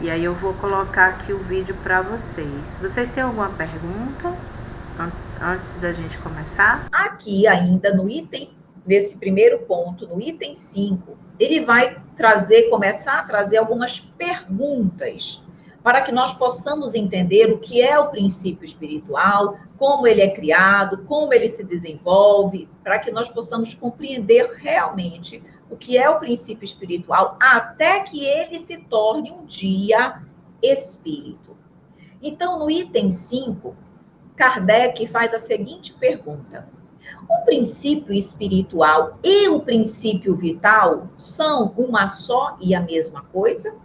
E aí eu vou colocar aqui o vídeo para vocês. Vocês têm alguma pergunta antes da gente começar? Aqui ainda no item, nesse primeiro ponto, no item 5, ele vai começar a trazer algumas perguntas para que nós possamos entender o que é o princípio espiritual, como ele é criado, como ele se desenvolve, para que nós possamos compreender realmente o que é o princípio espiritual, até que ele se torne um dia espírito. Então, no item 5, Kardec faz a seguinte pergunta: o princípio espiritual e o princípio vital são uma só e a mesma coisa?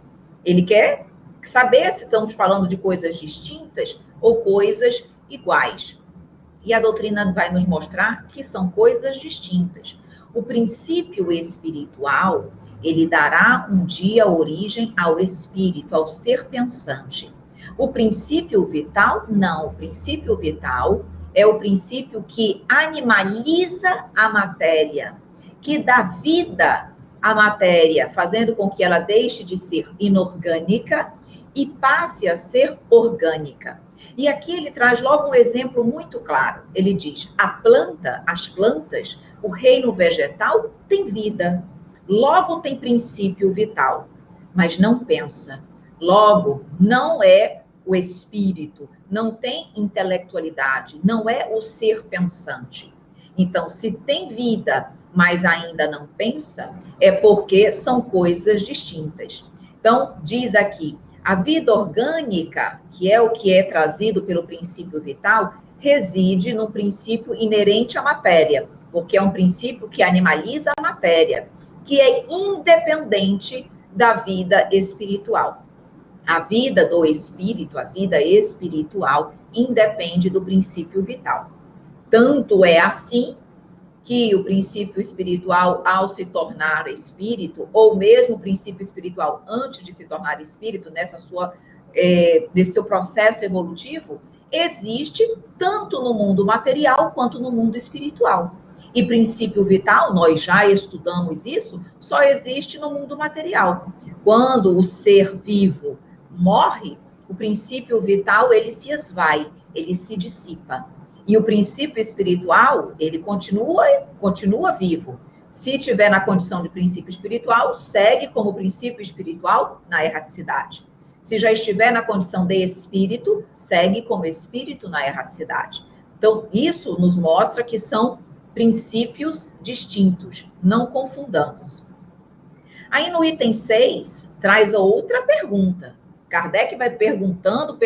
Ele quer saber se estamos falando de coisas distintas ou coisas iguais. E a doutrina vai nos mostrar que são coisas distintas. O princípio espiritual, ele dará um dia origem ao espírito, ao ser pensante. O princípio vital, não. O princípio vital é o princípio que animaliza a matéria, que dá vida à matéria, fazendo com que ela deixe de ser inorgânica e passe a ser orgânica. E aqui ele traz logo um exemplo muito claro. Ele diz: as plantas, o reino vegetal tem vida, logo tem princípio vital, mas não pensa. Logo, não é o espírito, não tem intelectualidade, não é o ser pensante. Então, se tem vida, mas ainda não pensa, é porque são coisas distintas. Então, diz aqui: a vida orgânica, que é o que é trazido pelo princípio vital, reside no princípio inerente à matéria, porque é um princípio que animaliza a matéria, que é independente da vida espiritual. A vida do espírito, a vida espiritual, independe do princípio vital. Tanto é assim que o princípio espiritual, ao se tornar espírito, ou mesmo o princípio espiritual antes de se tornar espírito, nesse seu processo evolutivo, existe tanto no mundo material quanto no mundo espiritual. E princípio vital, nós já estudamos isso, só existe no mundo material. Quando o ser vivo morre, o princípio vital, ele se esvai, ele se dissipa. E o princípio espiritual, ele continua vivo. Se tiver na condição de princípio espiritual, segue como princípio espiritual na erraticidade. Se já estiver na condição de espírito, segue como espírito na erraticidade. Então, isso nos mostra que são princípios distintos, não confundamos. Aí no item 6, traz outra pergunta. Kardec vai perguntando,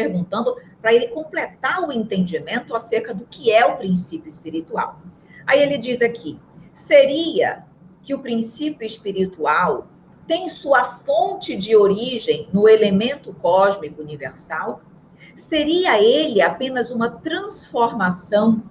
para ele completar o entendimento acerca do que é o princípio espiritual. Aí ele diz aqui: seria que o princípio espiritual tem sua fonte de origem no elemento cósmico universal? Seria ele apenas uma transformação,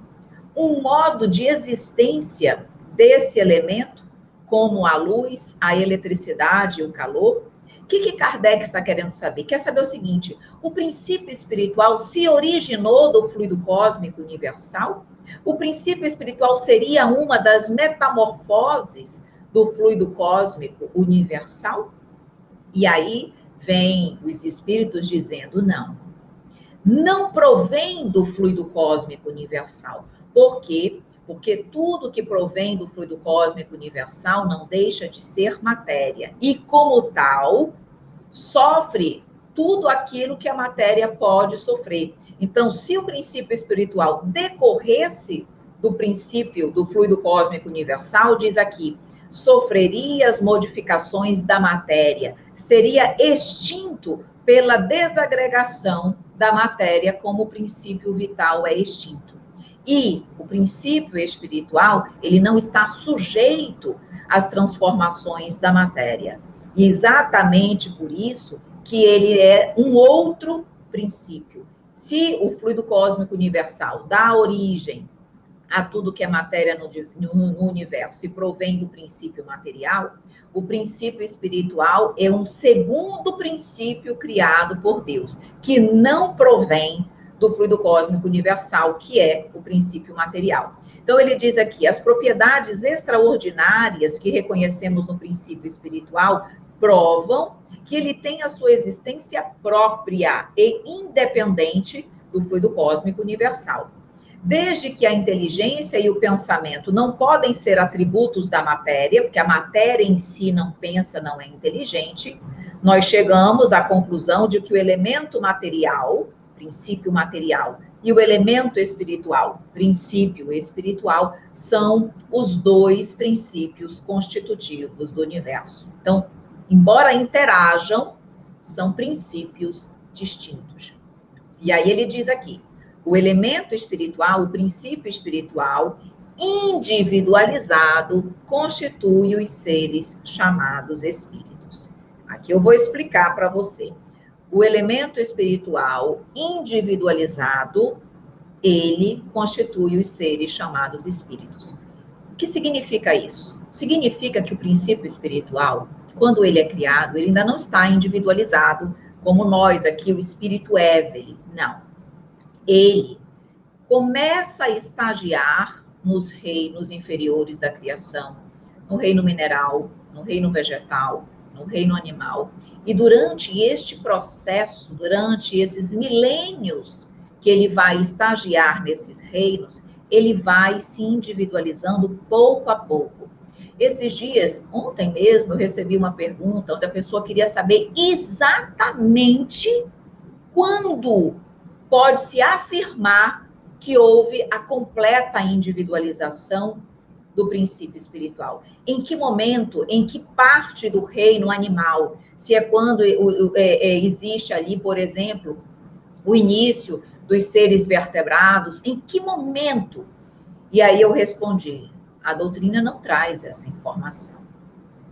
um modo de existência desse elemento, como a luz, a eletricidade e o calor? O que Kardec está querendo saber? Quer saber o seguinte: o princípio espiritual se originou do fluido cósmico universal? O princípio espiritual seria uma das metamorfoses do fluido cósmico universal? E aí vem os espíritos dizendo: não provém do fluido cósmico universal. Por quê? Porque tudo que provém do fluido cósmico universal não deixa de ser matéria. E, como tal, sofre tudo aquilo que a matéria pode sofrer. Então, se o princípio espiritual decorresse do princípio do fluido cósmico universal, diz aqui, sofreria as modificações da matéria, seria extinto pela desagregação da matéria, como o princípio vital é extinto. E o princípio espiritual, ele não está sujeito às transformações da matéria. E exatamente por isso que ele é um outro princípio. Se o fluido cósmico universal dá origem a tudo que é matéria no universo e provém do princípio material, o princípio espiritual é um segundo princípio criado por Deus, que não provém do fluido cósmico universal, que é o princípio material. Então, ele diz aqui, as propriedades extraordinárias que reconhecemos no princípio espiritual provam que ele tem a sua existência própria e independente do fluido cósmico universal. Desde que a inteligência e o pensamento não podem ser atributos da matéria, porque a matéria em si não pensa, não é inteligente, nós chegamos à conclusão de que o elemento material, princípio material, e o elemento espiritual, princípio espiritual, são os dois princípios constitutivos do universo. Então, embora interajam, são princípios distintos. E aí ele diz aqui, o elemento espiritual, o princípio espiritual, individualizado, constitui os seres chamados espíritos. Aqui eu vou explicar para você. O elemento espiritual individualizado, ele constitui os seres chamados espíritos. O que significa isso? Significa que o princípio espiritual, quando ele é criado, ele ainda não está individualizado, como nós aqui, o espírito Evelyn. Não. Ele começa a estagiar nos reinos inferiores da criação, no reino mineral, no reino vegetal, no reino animal. E durante este processo, durante esses milênios que ele vai estagiar nesses reinos, ele vai se individualizando pouco a pouco. Esses dias, ontem mesmo, eu recebi uma pergunta onde a pessoa queria saber exatamente quando pode-se afirmar que houve a completa individualização do princípio espiritual. Em que momento, em que parte do reino animal? Se é quando existe ali, por exemplo, o início dos seres vertebrados, em que momento? E aí eu respondi, a doutrina não traz essa informação.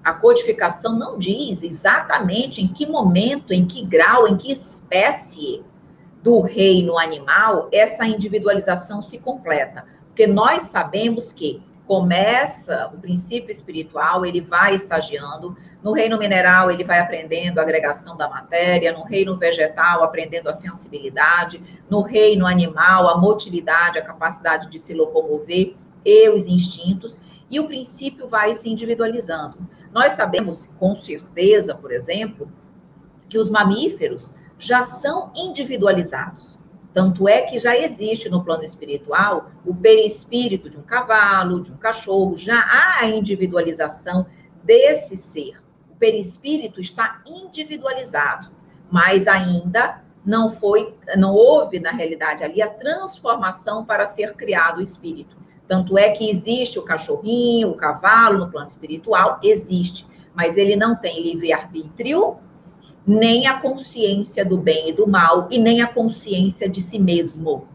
A codificação não diz exatamente em que momento, em que grau, em que espécie do reino animal essa individualização se completa. Porque nós sabemos que começa o princípio espiritual, ele vai estagiando, no reino mineral ele vai aprendendo a agregação da matéria, no reino vegetal aprendendo a sensibilidade, no reino animal a motilidade, a capacidade de se locomover e os instintos, e o princípio vai se individualizando. Nós sabemos com certeza, por exemplo, que os mamíferos já são individualizados. Tanto é que já existe no plano espiritual o perispírito de um cavalo, de um cachorro, já há a individualização desse ser. O perispírito está individualizado, mas ainda não houve, na realidade, ali a transformação para ser criado o espírito. Tanto é que existe o cachorrinho, o cavalo no plano espiritual, existe, mas ele não tem livre-arbítrio, nem a consciência do bem e do mal, e nem a consciência de si mesmo.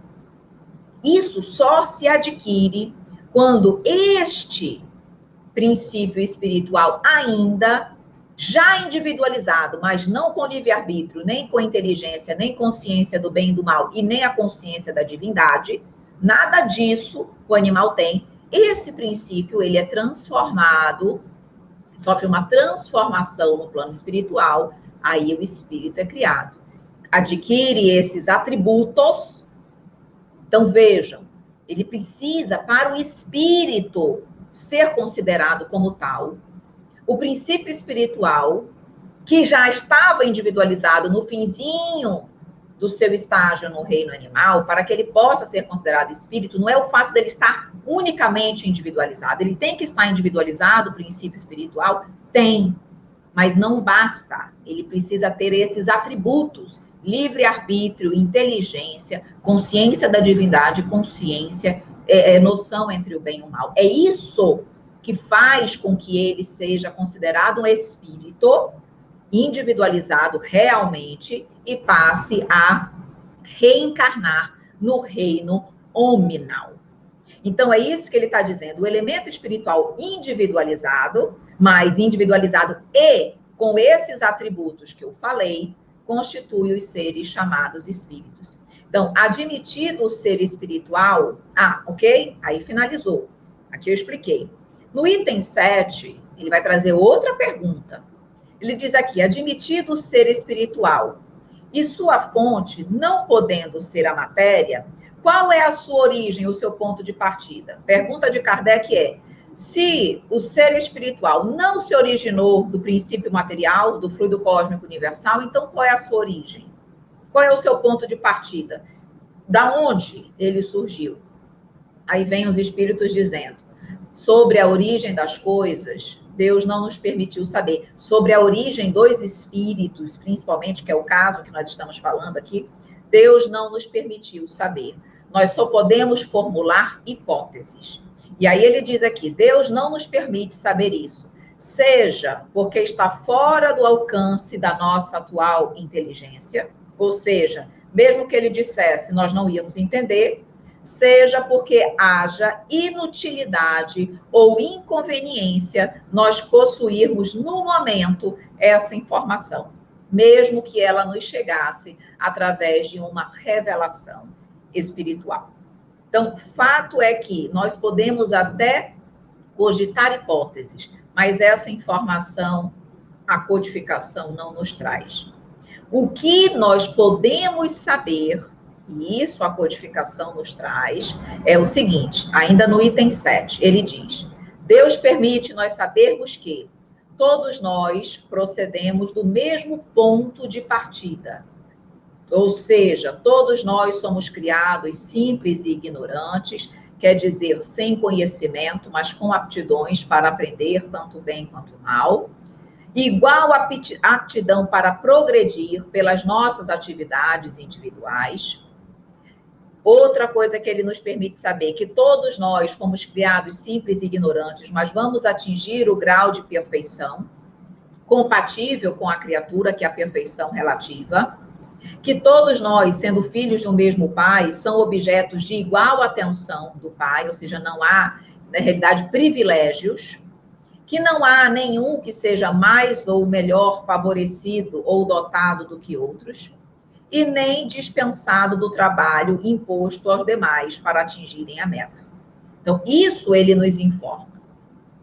Isso só se adquire quando este princípio espiritual ainda já individualizado, mas não com livre-arbítrio, nem com inteligência, nem consciência do bem e do mal, e nem a consciência da divindade, nada disso o animal tem. Esse princípio, ele é transformado, sofre uma transformação no plano espiritual, aí o espírito é criado. Adquire esses atributos. Então, vejam, ele precisa, para o espírito ser considerado como tal, o princípio espiritual, que já estava individualizado no finzinho do seu estágio no reino animal, para que ele possa ser considerado espírito, não é o fato dele estar unicamente individualizado. Ele tem que estar individualizado, o princípio espiritual? Tem. Mas não basta, ele precisa ter esses atributos, livre-arbítrio, inteligência, consciência da divindade, consciência, noção entre o bem e o mal. É isso que faz com que ele seja considerado um espírito individualizado realmente e passe a reencarnar no reino hominal. Então, é isso que ele está dizendo, o elemento espiritual individualizado, mas individualizado e com esses atributos que eu falei, constitui os seres chamados espíritos. Então, admitido o ser espiritual, ok? Aí finalizou. Aqui eu expliquei. No item 7, ele vai trazer outra pergunta. Ele diz aqui, admitido o ser espiritual e sua fonte não podendo ser a matéria, qual é a sua origem, o seu ponto de partida? Pergunta de Kardec é, Se o ser espiritual não se originou do princípio material, do fluido cósmico universal, então qual é a sua origem? Qual é o seu ponto de partida? Da onde ele surgiu? Aí vem os espíritos dizendo, sobre a origem das coisas, Deus não nos permitiu saber. Sobre a origem dos espíritos, principalmente, que é o caso que nós estamos falando aqui, Deus não nos permitiu saber. Nós só podemos formular hipóteses. E aí ele diz aqui, Deus não nos permite saber isso, seja porque está fora do alcance da nossa atual inteligência, ou seja, mesmo que ele dissesse, nós não íamos entender, seja porque haja inutilidade ou inconveniência nós possuirmos no momento essa informação, mesmo que ela nos chegasse através de uma revelação espiritual. Então, fato é que nós podemos até cogitar hipóteses, mas essa informação a codificação não nos traz. O que nós podemos saber, e isso a codificação nos traz, é o seguinte, ainda no item 7, ele diz, Deus permite nós sabermos que todos nós procedemos do mesmo ponto de partida. Ou seja, todos nós somos criados simples e ignorantes, quer dizer, sem conhecimento, mas com aptidões para aprender tanto bem quanto mal, igual aptidão para progredir pelas nossas atividades individuais. Outra coisa que ele nos permite saber, que todos nós fomos criados simples e ignorantes, mas vamos atingir o grau de perfeição, compatível com a criatura, que é a perfeição relativa, que todos nós, sendo filhos de um mesmo pai, são objetos de igual atenção do pai, ou seja, não há, na realidade, privilégios, que não há nenhum que seja mais ou melhor favorecido ou dotado do que outros, e nem dispensado do trabalho imposto aos demais para atingirem a meta. Então, isso ele nos informa.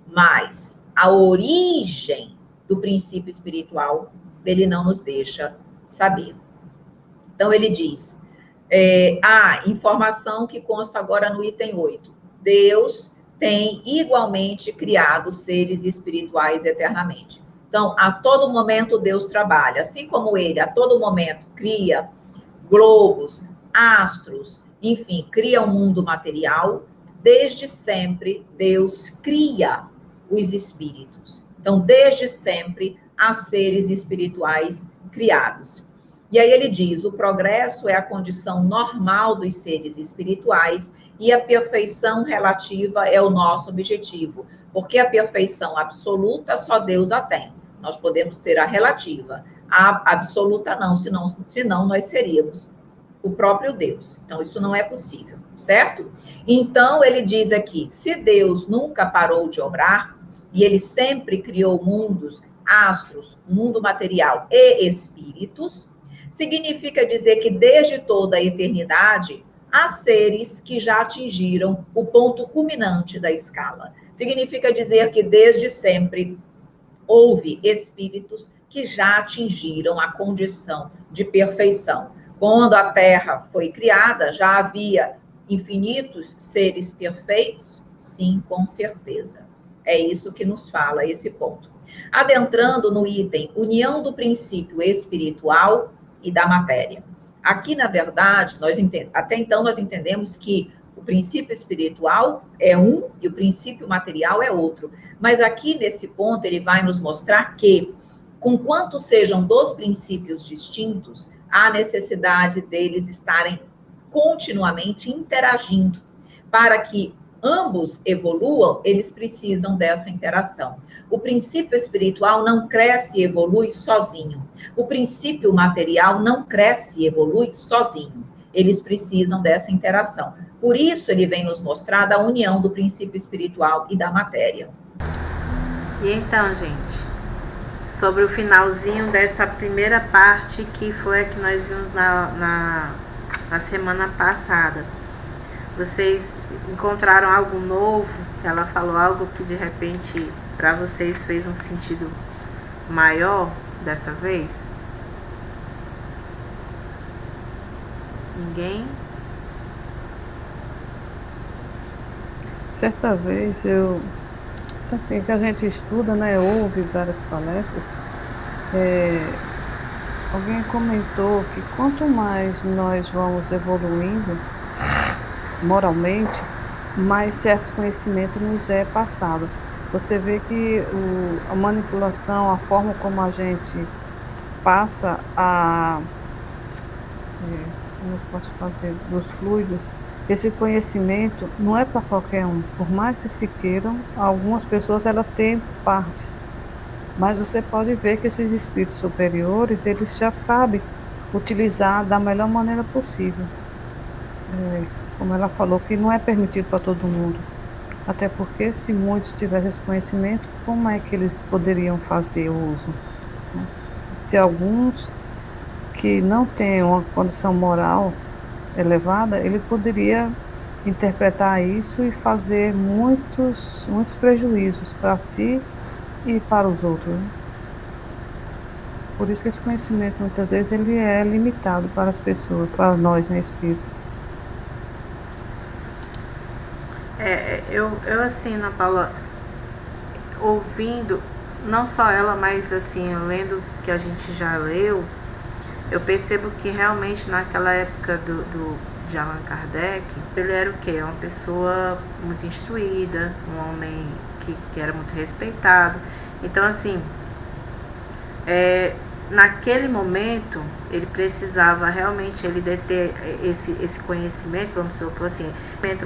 Mas a origem do princípio espiritual, ele não nos deixa saber. Então, ele diz, a informação que consta agora no item 8. Deus tem igualmente criado seres espirituais eternamente. Então, a todo momento Deus trabalha. Assim como ele, a todo momento, cria globos, astros, enfim, cria um mundo material, desde sempre Deus cria os espíritos. Então, desde sempre, há seres espirituais criados. E aí ele diz, o progresso é a condição normal dos seres espirituais e a perfeição relativa é o nosso objetivo, porque a perfeição absoluta só Deus a tem. Nós podemos ter a relativa, a absoluta não, senão nós seríamos o próprio Deus. Então, isso não é possível, certo? Então, ele diz aqui, se Deus nunca parou de obrar, e ele sempre criou mundos, astros, mundo material e espíritos, significa dizer que desde toda a eternidade, há seres que já atingiram o ponto culminante da escala. Significa dizer que desde sempre houve espíritos que já atingiram a condição de perfeição. Quando a Terra foi criada, já havia infinitos seres perfeitos? Sim, com certeza. É isso que nos fala esse ponto. Adentrando no item união do princípio espiritual e da matéria. Aqui, na verdade, até então nós entendemos que o princípio espiritual é um e o princípio material é outro. Mas aqui, nesse ponto, ele vai nos mostrar que, conquanto sejam dois princípios distintos, há necessidade deles estarem continuamente interagindo. Para que ambos evoluam, eles precisam dessa interação. O princípio espiritual não cresce e evolui sozinho. O princípio material não cresce e evolui sozinho. Eles precisam dessa interação. Por isso, ele vem nos mostrar da união do princípio espiritual e da matéria. E então, gente, sobre o finalzinho dessa primeira parte, que foi a que nós vimos na semana passada. Vocês encontraram algo novo? Ela falou algo que, de repente, para vocês fez um sentido maior dessa vez? Ninguém? Certa vez eu assim, que a gente estuda, né, ouve várias palestras, alguém comentou que quanto mais nós vamos evoluindo moralmente, mais certos conhecimentos nos é passado. Você vê que a manipulação, a forma como a gente passa como eu posso fazer, dos fluidos, esse conhecimento não é para qualquer um. Por mais que se queiram, algumas pessoas elas têm partes, mas você pode ver que esses espíritos superiores, eles já sabem utilizar da melhor maneira possível. Como ela falou, que não é permitido para todo mundo. Até porque, se muitos tivessem esse conhecimento, como é que eles poderiam fazer uso? Se alguns que não têm uma condição moral elevada, ele poderia interpretar isso e fazer muitos prejuízos para si e para os outros, né? Por isso que esse conhecimento, muitas vezes, ele é limitado para as pessoas, para nós, né, espíritos. Eu assim, Ana Paula, ouvindo, não só ela, mas assim, lendo o que a gente já leu, eu percebo que realmente naquela época de Allan Kardec, ele era o quê? Uma pessoa muito instruída, um homem que era muito respeitado. Então, assim, naquele momento, ele precisava realmente ele deter esse conhecimento, vamos supor assim,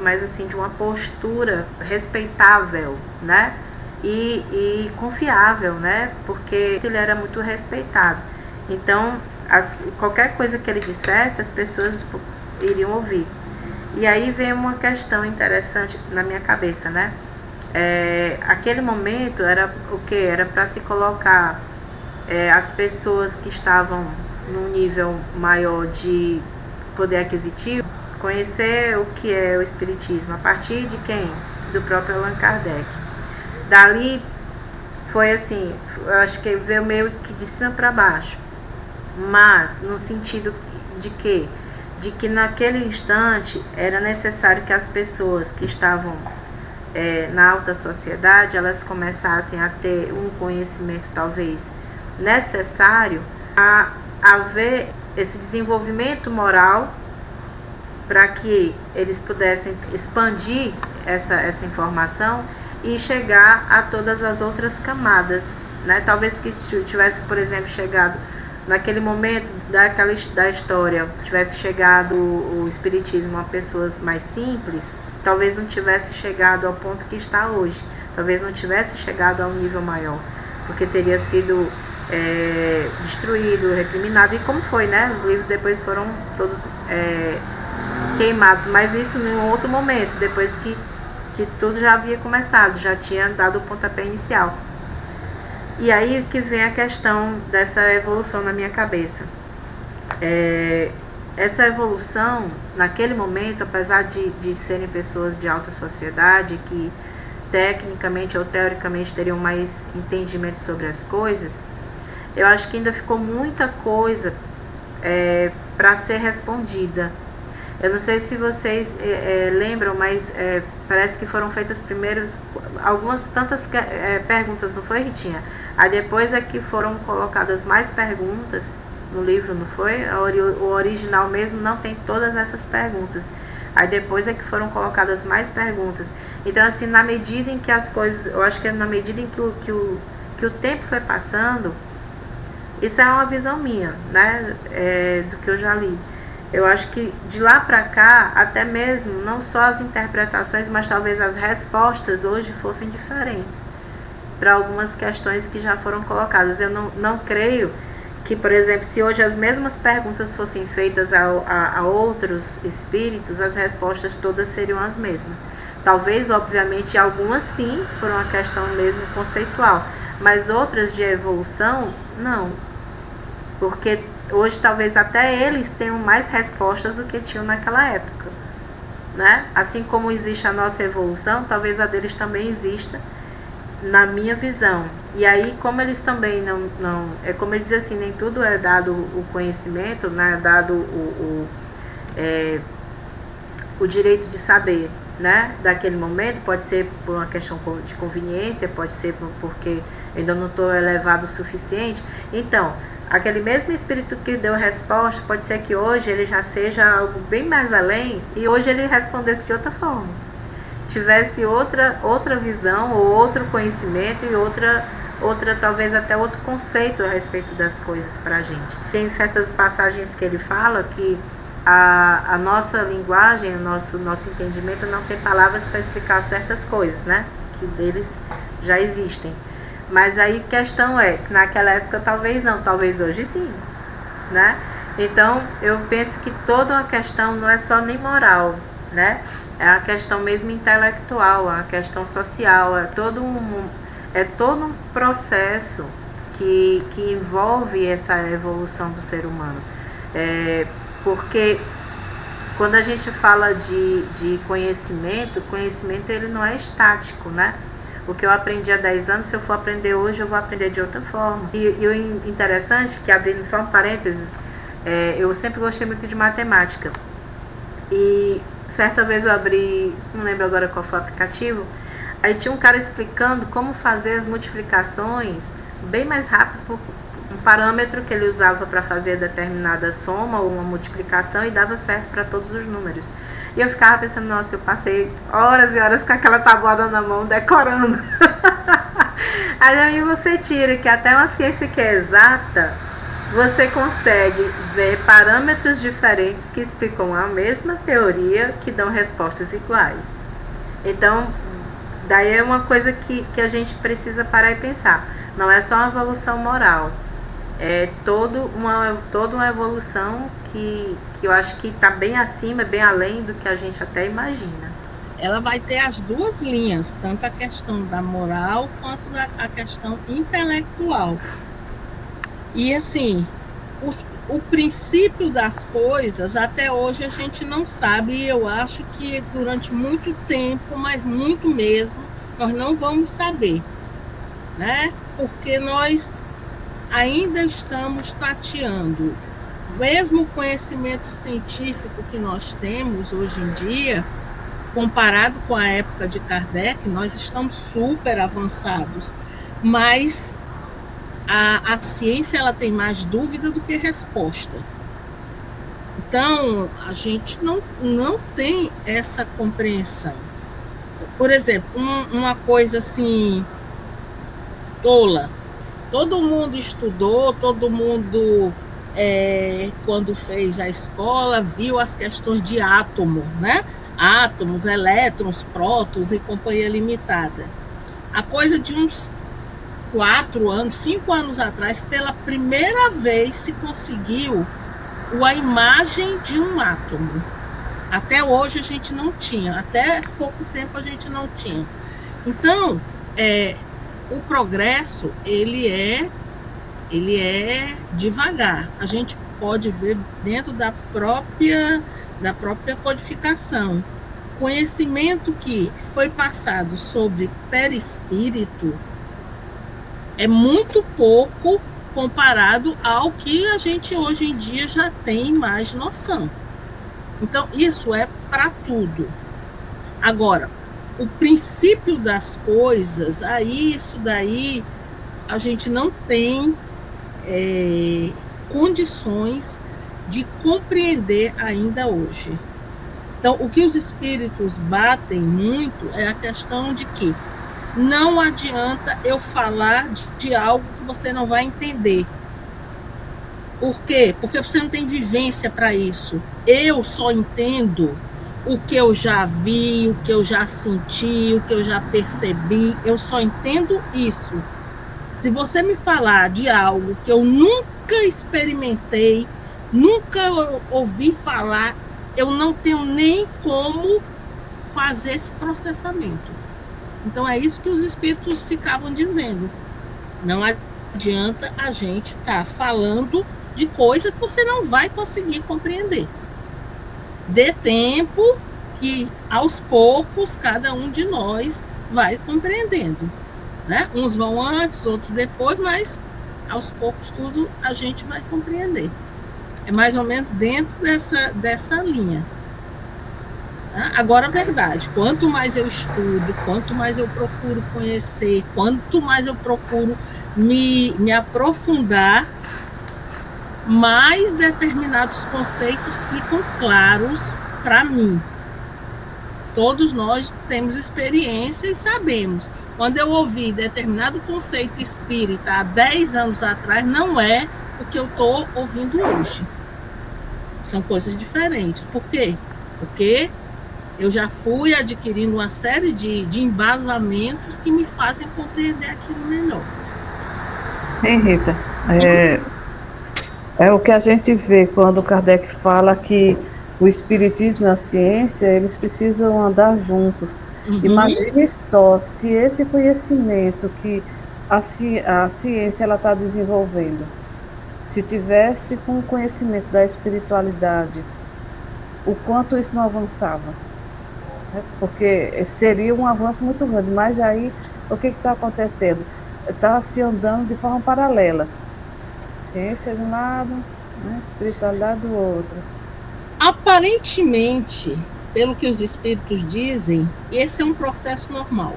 mas assim, de uma postura respeitável, né? E confiável, né? Porque ele era muito respeitado. Então, qualquer coisa que ele dissesse, as pessoas iriam ouvir. E aí vem uma questão interessante na minha cabeça, né? Aquele momento era o que? Era para se colocar as pessoas que estavam num nível maior de poder aquisitivo, conhecer o que é o Espiritismo. A partir de quem? Do próprio Allan Kardec. Dali foi assim, eu acho que veio meio que de cima para baixo, mas no sentido de quê? De que naquele instante era necessário que as pessoas que estavam na alta sociedade, elas começassem a ter um conhecimento talvez necessário a haver esse desenvolvimento moral para que eles pudessem expandir essa informação e chegar a todas as outras camadas, né? Talvez que tivesse, por exemplo, chegado naquele momento da história, tivesse chegado o Espiritismo a pessoas mais simples, talvez não tivesse chegado ao ponto que está hoje, talvez não tivesse chegado a um nível maior, porque teria sido destruído, recriminado, e como foi, né? Os livros depois foram todos queimados, mas isso em um outro momento, depois que tudo já havia começado, já tinha dado o pontapé inicial. E aí que vem a questão dessa evolução na minha cabeça. Essa evolução, naquele momento, apesar de serem pessoas de alta sociedade, que tecnicamente ou teoricamente teriam mais entendimento sobre as coisas, eu acho que ainda ficou muita coisa para ser respondida. Eu não sei se vocês lembram, mas parece que foram feitas primeiros algumas tantas perguntas, não foi, Ritinha? Aí depois é que foram colocadas mais perguntas no livro, não foi? O original mesmo não tem todas essas perguntas. Aí depois é que foram colocadas mais perguntas. Então, assim, na medida em que as coisas, eu acho que na medida em que o tempo foi passando, isso é uma visão minha, né? Do que eu já li. Eu acho que de lá para cá, até mesmo, não só as interpretações, mas talvez as respostas hoje fossem diferentes para algumas questões que já foram colocadas. Eu não creio que, por exemplo, se hoje as mesmas perguntas fossem feitas a outros espíritos, as respostas todas seriam as mesmas. Talvez, obviamente, algumas sim, por uma questão mesmo conceitual, mas outras de evolução, não. Porque hoje talvez até eles tenham mais respostas do que tinham naquela época, né? Assim como existe a nossa evolução, talvez a deles também exista, na minha visão. E aí, como eles também não é como ele diz assim, nem tudo é dado o conhecimento, né? É dado o direito de saber, né, daquele momento, pode ser por uma questão de conveniência, pode ser porque ainda não estou elevado o suficiente. Então, aquele mesmo espírito que deu resposta, pode ser que hoje ele já seja algo bem mais além e hoje ele respondesse de outra forma, tivesse outra visão ou outro conhecimento e outra talvez até outro conceito a respeito das coisas para a gente. Tem certas passagens que ele fala que a nossa linguagem, o nosso entendimento não tem palavras para explicar certas coisas, né? Que deles já existem. Mas aí a questão é, naquela época talvez não, talvez hoje sim, né? Então eu penso que toda uma questão não é só nem moral, né? É a questão mesmo intelectual, a questão social, é todo um processo que envolve essa evolução do ser humano. Porque quando a gente fala de conhecimento, o conhecimento ele não é estático, né? O que eu aprendi há 10 anos, se eu for aprender hoje, eu vou aprender de outra forma. E o interessante, que abrindo só um parênteses, eu sempre gostei muito de matemática. E certa vez eu abri, não lembro agora qual foi o aplicativo, aí tinha um cara explicando como fazer as multiplicações bem mais rápido por um parâmetro que ele usava para fazer determinada soma ou uma multiplicação e dava certo para todos os números. E eu ficava pensando, nossa, eu passei horas e horas com aquela tabuada na mão decorando. Aí você tira que até uma ciência que é exata, você consegue ver parâmetros diferentes que explicam a mesma teoria, que dão respostas iguais. Então, daí é uma coisa que a gente precisa parar e pensar. Não é só uma evolução moral, é toda uma evolução que eu acho que está bem acima, bem além do que a gente até imagina. Ela vai ter as duas linhas, tanto a questão da moral quanto a questão intelectual. E assim, o princípio das coisas, até hoje a gente não sabe, e eu acho que durante muito tempo, mas muito mesmo, nós não vamos saber, né? Porque nós ainda estamos tateando. Mesmo o conhecimento científico que nós temos hoje em dia, comparado com a época de Kardec, nós estamos super avançados, mas a ciência ela tem mais dúvida do que resposta. Então, a gente não tem essa compreensão. Por exemplo, uma coisa assim, tola. Todo mundo estudou, todo mundo, quando fez a escola, viu as questões de átomo, né? Átomos, elétrons, prótons e companhia limitada. A coisa de uns 4 anos, 5 anos atrás, pela primeira vez se conseguiu a imagem de um átomo. Até hoje a gente não tinha, até pouco tempo a gente não tinha. Então, o progresso, ele é devagar. A gente pode ver dentro da própria codificação. Conhecimento que foi passado sobre perispírito é muito pouco comparado ao que a gente hoje em dia já tem mais noção. Então, isso é para tudo. Agora, o princípio das coisas, isso daí, a gente não tem condições de compreender ainda hoje. Então, o que os espíritos batem muito é a questão de que não adianta eu falar de algo que você não vai entender. Por quê? Porque você não tem vivência para isso. Eu só entendo o que eu já vi, o que eu já senti, o que eu já percebi. Eu só entendo isso. Se você me falar de algo que eu nunca experimentei, nunca ouvi falar, eu não tenho nem como fazer esse processamento. Então é isso que os espíritos ficavam dizendo. Não adianta a gente estar falando de coisa que você não vai conseguir compreender. Dê tempo que aos poucos cada um de nós vai compreendendo, né? Uns vão antes, outros depois, mas aos poucos tudo a gente vai compreender. É mais ou menos dentro dessa linha. Agora, a verdade, quanto mais eu estudo, quanto mais eu procuro conhecer, quanto mais eu procuro me aprofundar, mais determinados conceitos ficam claros para mim. Todos nós temos experiência e sabemos. Quando eu ouvi determinado conceito espírita há 10 anos atrás, não é o que eu estou ouvindo hoje. São coisas diferentes. Por quê? Porque eu já fui adquirindo uma série de embasamentos que me fazem compreender aquilo melhor. Rita, é o que a gente vê quando Kardec fala que o espiritismo e a ciência, eles precisam andar juntos. Imagine só, se esse conhecimento que a ciência está desenvolvendo, se tivesse com o conhecimento da espiritualidade, o quanto isso não avançava. Porque seria um avanço muito grande, mas aí o que está acontecendo? Está se andando de forma paralela. Ciência de um lado, espiritualidade do outro. Aparentemente, pelo que os espíritos dizem, esse é um processo normal.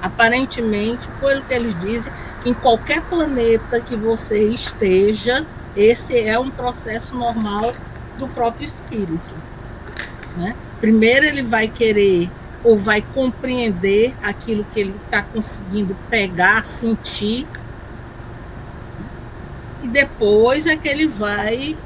Aparentemente, pelo que eles dizem, em qualquer planeta que você esteja, esse é um processo normal do próprio espírito. Né? Primeiro ele vai querer ou vai compreender aquilo que ele está conseguindo pegar, sentir, e depois é que ele vai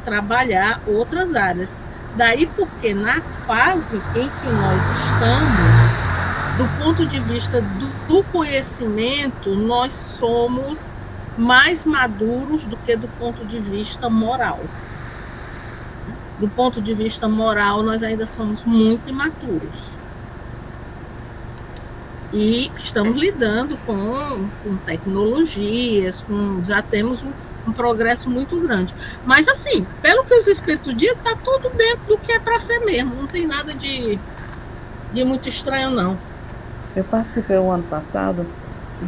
trabalhar outras áreas. Daí porque na fase em que nós estamos, do ponto de vista do conhecimento, nós somos mais maduros do que do ponto de vista moral. Do ponto de vista moral, nós ainda somos muito imaturos. E estamos lidando com tecnologias, já temos um progresso muito grande. Mas, assim, pelo que os espíritos dizem, está tudo dentro do que é para ser mesmo. Não tem nada de muito estranho, não. Eu participei o ano passado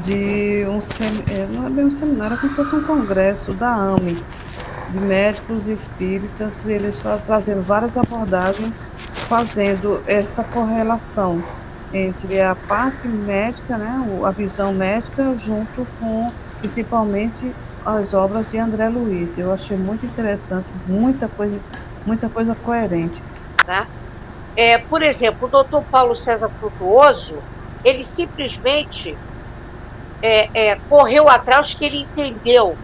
de não é bem um seminário, é como se fosse um congresso da AME, de médicos espíritas, e eles trazendo várias abordagens, fazendo essa correlação entre a parte médica, a visão médica, junto com, principalmente, as obras de André Luiz. Eu achei muito interessante, muita coisa coerente. Tá? Por exemplo, o doutor Paulo César Frutuoso, ele simplesmente correu atrás, que ele entendeu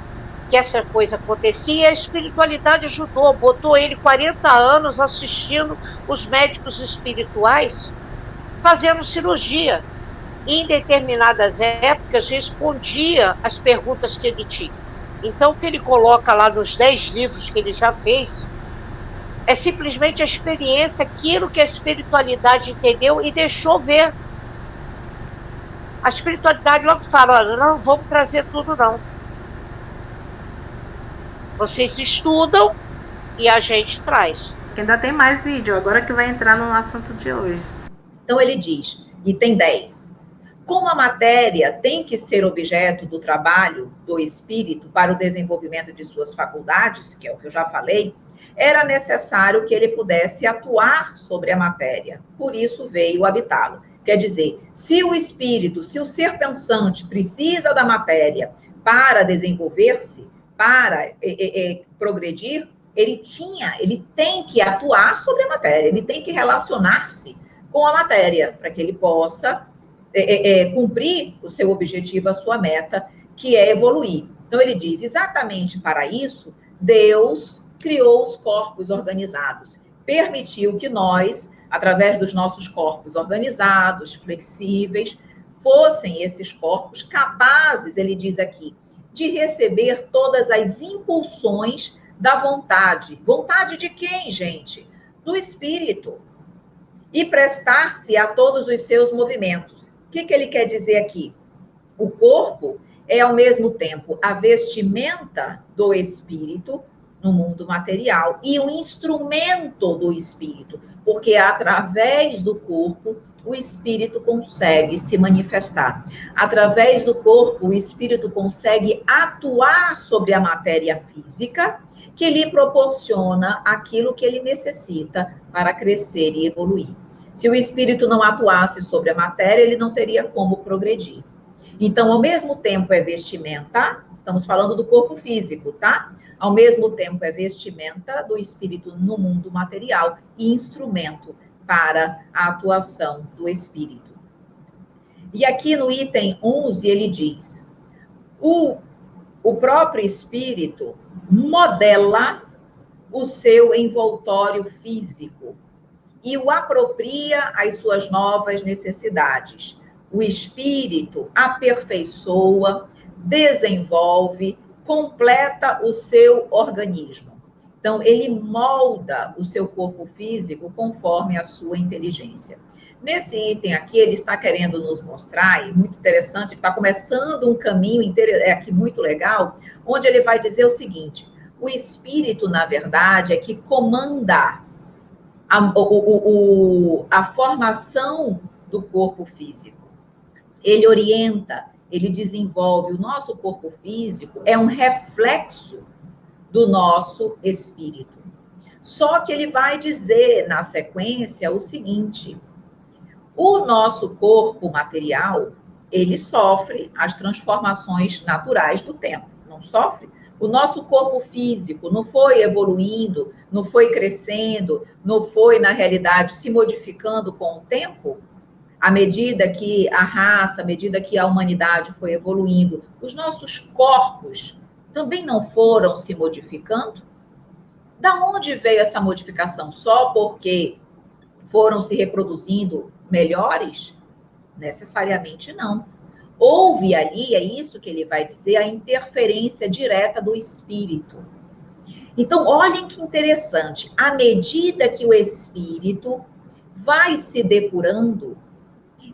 que essa coisa acontecia, e a espiritualidade ajudou, botou ele 40 anos assistindo os médicos espirituais fazendo cirurgia. Em determinadas épocas respondia às perguntas que ele tinha. Então, o que ele coloca lá nos 10 livros que ele já fez é simplesmente a experiência, aquilo que a espiritualidade entendeu e deixou ver. A espiritualidade logo fala: olha, não vamos trazer tudo, não. Vocês estudam e a gente traz. Ainda tem mais vídeo, agora que vai entrar no assunto de hoje. Então ele diz, item 10, como a matéria tem que ser objeto do trabalho do espírito para o desenvolvimento de suas faculdades, que é o que eu já falei, era necessário que ele pudesse atuar sobre a matéria. Por isso veio habitá-lo. Quer dizer, se o espírito, se o ser pensante precisa da matéria para desenvolver-se, para progredir, ele tem que atuar sobre a matéria, ele tem que relacionar-se com a matéria, para que ele possa cumprir o seu objetivo, a sua meta, que é evoluir. Então, ele diz, exatamente para isso, Deus criou os corpos organizados, permitiu que nós, através dos nossos corpos organizados, flexíveis, fossem esses corpos capazes, ele diz aqui, de receber todas as impulsões da vontade. Vontade de quem, gente? Do espírito. E prestar-se a todos os seus movimentos. O que ele quer dizer aqui? O corpo é, ao mesmo tempo, a vestimenta do espírito no mundo material e o instrumento do espírito, porque através do corpo o espírito consegue se manifestar. Através do corpo, o espírito consegue atuar sobre a matéria física, que lhe proporciona aquilo que ele necessita para crescer e evoluir. Se o espírito não atuasse sobre a matéria, ele não teria como progredir. Então, ao mesmo tempo é vestimenta, estamos falando do corpo físico, tá? Ao mesmo tempo é vestimenta do espírito no mundo material e instrumento para a atuação do espírito. E aqui no item 11 ele diz: o próprio espírito modela o seu envoltório físico e o apropria às suas novas necessidades. O espírito aperfeiçoa, desenvolve, completa o seu organismo. Então, ele molda o seu corpo físico conforme a sua inteligência. Nesse item aqui, ele está querendo nos mostrar, e muito interessante, ele está começando um caminho aqui muito legal, onde ele vai dizer o seguinte: o espírito, na verdade, é que comanda a formação do corpo físico. Ele orienta, ele desenvolve. O nosso corpo físico é um reflexo do nosso espírito. Só que ele vai dizer na sequência o seguinte: o nosso corpo material, ele sofre as transformações naturais do tempo, não sofre? O nosso corpo físico não foi evoluindo, não foi crescendo, não foi, na realidade, se modificando com o tempo? À medida que a raça, à medida que a humanidade foi evoluindo, os nossos corpos também não foram se modificando? Da onde veio essa modificação? Só porque foram se reproduzindo melhores? Necessariamente não. Houve ali, é isso que ele vai dizer, a interferência direta do espírito. Então, olhem que interessante. À medida que o espírito vai se depurando,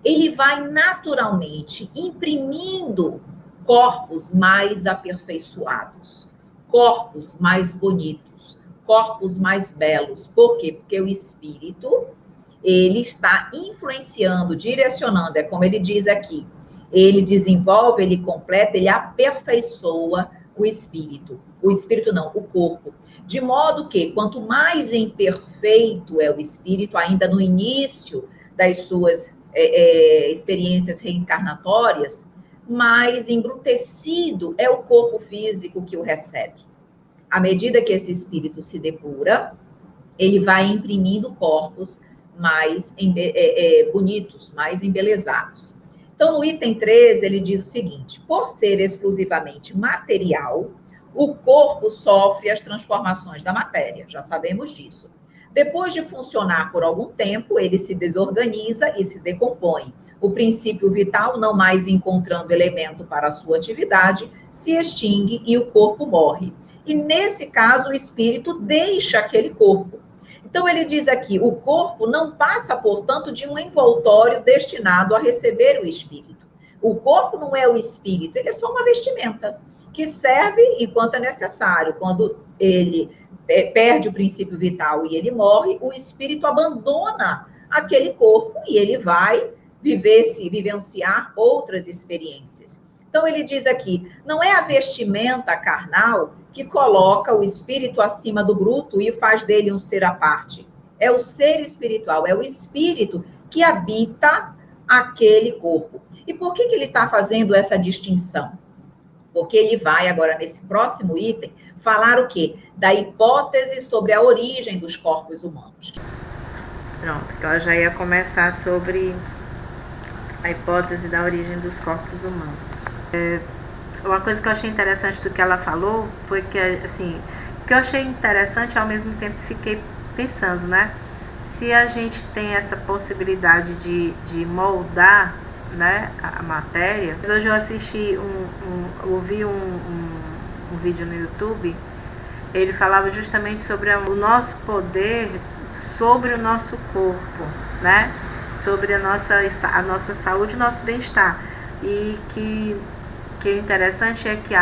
ele vai naturalmente imprimindo corpos mais aperfeiçoados, corpos mais bonitos, corpos mais belos. Por quê? Porque o espírito, ele está influenciando, direcionando, é como ele diz aqui, ele desenvolve, ele completa, ele aperfeiçoa o espírito. O espírito não, o corpo. De modo que, quanto mais imperfeito é o espírito, ainda no início das suas experiências reencarnatórias, mais embrutecido é o corpo físico que o recebe. À medida que esse espírito se depura, ele vai imprimindo corpos mais bonitos, mais embelezados. Então, no item 13, ele diz o seguinte: por ser exclusivamente material, o corpo sofre as transformações da matéria, já sabemos disso. Depois de funcionar por algum tempo, ele se desorganiza e se decompõe. O princípio vital, não mais encontrando elemento para a sua atividade, se extingue e o corpo morre. E nesse caso, o espírito deixa aquele corpo. Então, ele diz aqui, o corpo não passa, portanto, de um envoltório destinado a receber o espírito. O corpo não é o espírito, ele é só uma vestimenta que serve enquanto é necessário. Quando ele perde o princípio vital e ele morre, o espírito abandona aquele corpo e ele vai vivenciar outras experiências. Então, ele diz aqui, não é a vestimenta carnal que coloca o espírito acima do bruto e faz dele um ser à parte. É o ser espiritual, é o espírito que habita aquele corpo. E por que ele está fazendo essa distinção? Porque ele vai agora, nesse próximo item, falar o quê? Da hipótese sobre a origem dos corpos humanos. Pronto, ela já ia começar sobre a hipótese da origem dos corpos humanos. Uma coisa que eu achei interessante do que ela falou foi que, assim, que eu achei interessante, ao mesmo tempo fiquei pensando, né? Se a gente tem essa possibilidade de moldar, né, a matéria. Hoje eu assisti ouvi um vídeo no YouTube, ele falava justamente sobre o nosso poder sobre o nosso corpo, né? Sobre a nossa saúde e nosso bem-estar. E que é interessante é que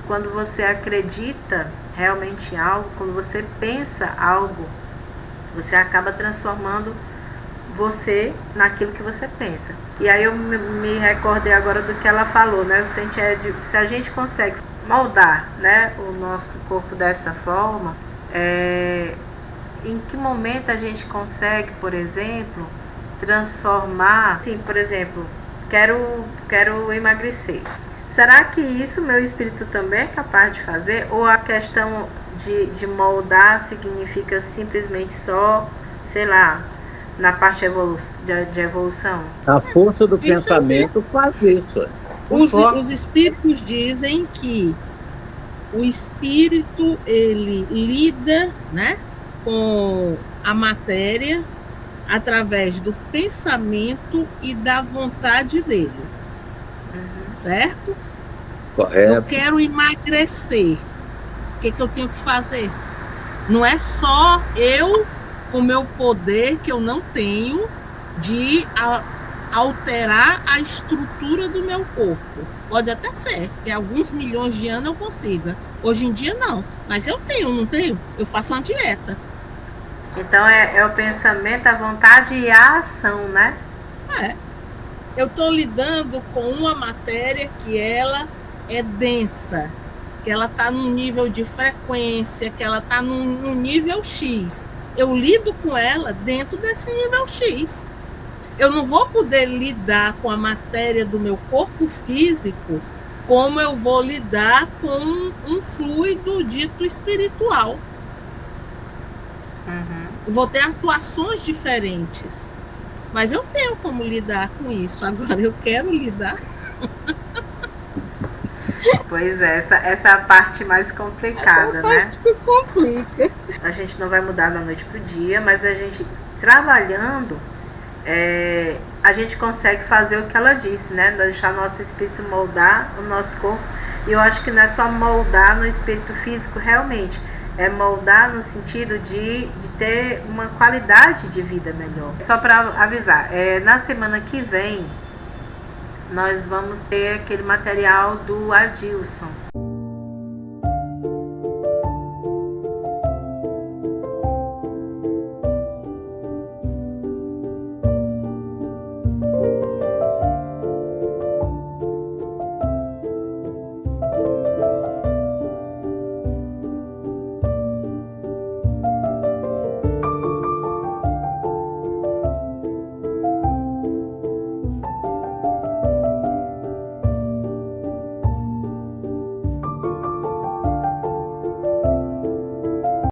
quando você acredita realmente em algo, quando você pensa algo, você acaba transformando você naquilo que você pensa. E aí eu me recordei agora do que ela falou, né? Se a gente consegue moldar, né, o nosso corpo dessa forma, em que momento a gente consegue, por exemplo, transformar, assim, por exemplo, quero emagrecer. Será que isso meu espírito também é capaz de fazer? Ou a questão de moldar significa simplesmente só, sei lá, na parte de evolução? A força do pensamento faz isso. Os espíritos dizem que o espírito, ele lida, né, com a matéria através do pensamento e da vontade dele. Certo? Correto. Eu quero emagrecer. O que eu tenho que fazer? Não é só eu, com o meu poder que eu não tenho, de alterar a estrutura do meu corpo. Pode até ser que alguns milhões de anos eu consiga. Hoje em dia não, mas eu tenho, não tenho? Eu faço uma dieta. Então é o pensamento, a vontade e a ação, né? Eu estou lidando com uma matéria que ela é densa, que ela está num nível de frequência, que ela está num nível X. Eu lido com ela dentro desse nível X. Eu não vou poder lidar com a matéria do meu corpo físico como eu vou lidar com um fluido dito espiritual. Eu vou ter atuações diferentes. Mas eu tenho como lidar com isso. Agora eu quero lidar. Pois é, essa é a parte mais complicada, né? A parte que complica. A gente não vai mudar da noite pro dia, mas a gente trabalhando, a gente consegue fazer o que ela disse, né? Deixar nosso espírito moldar o nosso corpo. E eu acho que não é só moldar no espírito físico realmente. É moldar no sentido de ter uma qualidade de vida melhor. Só para avisar, na semana que vem nós vamos ter aquele material do Adilson,